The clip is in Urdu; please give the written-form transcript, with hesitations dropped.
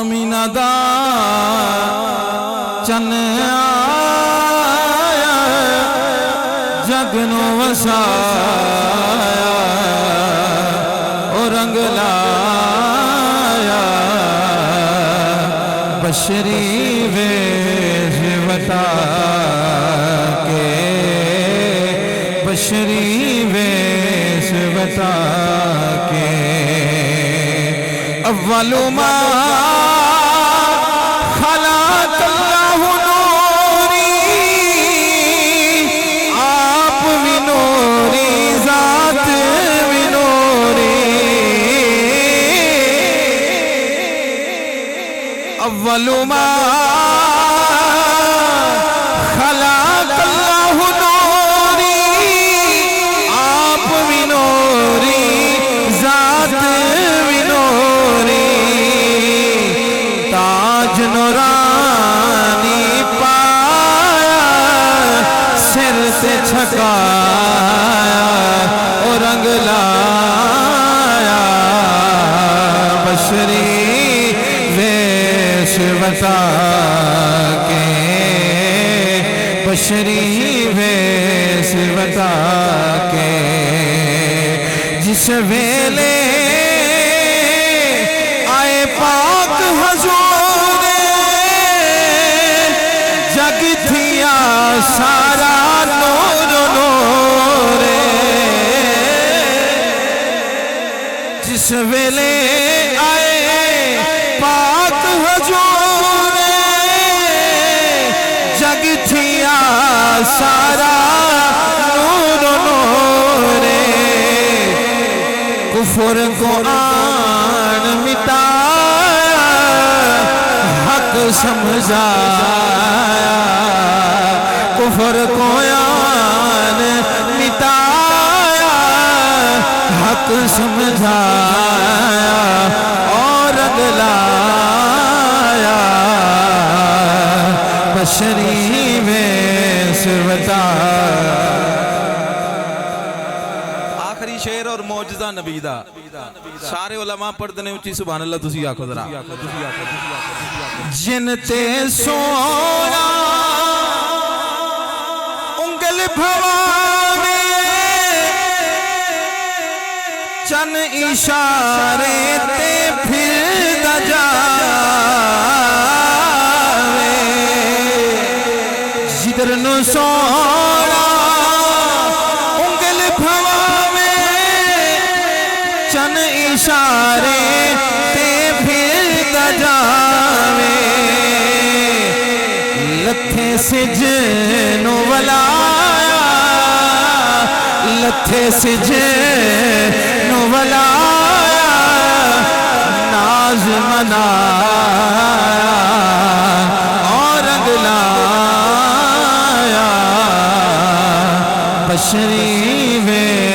آمینہ دا چن آیا جگ نو وسایا او رنگ لایا بشری ویش بتا کے بشری ویش بتا کے اول ما خلق اللہ نوری آپ بھی نوری ذات بھی نوری اول ما خلق اللہ نوری آپ بھی نوری ذات بھی نوری تاج نورانی پایا سر سے چھکایا اور رنگ لایا بشری ویش بتا کے بشری ویش بتا کے جس ویلے آئے پاک حضور جگ تھیا سارا نور نور جس ویلے آئے پاک حضور جگ تھیا سارا نور نور کفر کو آن مٹایا حق سمجھایا کفر کو آن مٹایا حق سمجھایا اور رنگ لایا بشری ویش بتا آخری شعر اور معجزہ نبی دا سارے علماء پڑھتے ہیں اچھی سبحان اللہ تسی آکھو ذرا جن تے سونا انگل بھوانے چن اشارے تے پھر دا جاوے جدر نو سونا انگل بھوانے چن اشارے تے پھر دا جاوے لتھے سجنو ولایا لتھے سجنو ولایا ناز منایا اور رنگ لایا بشری وے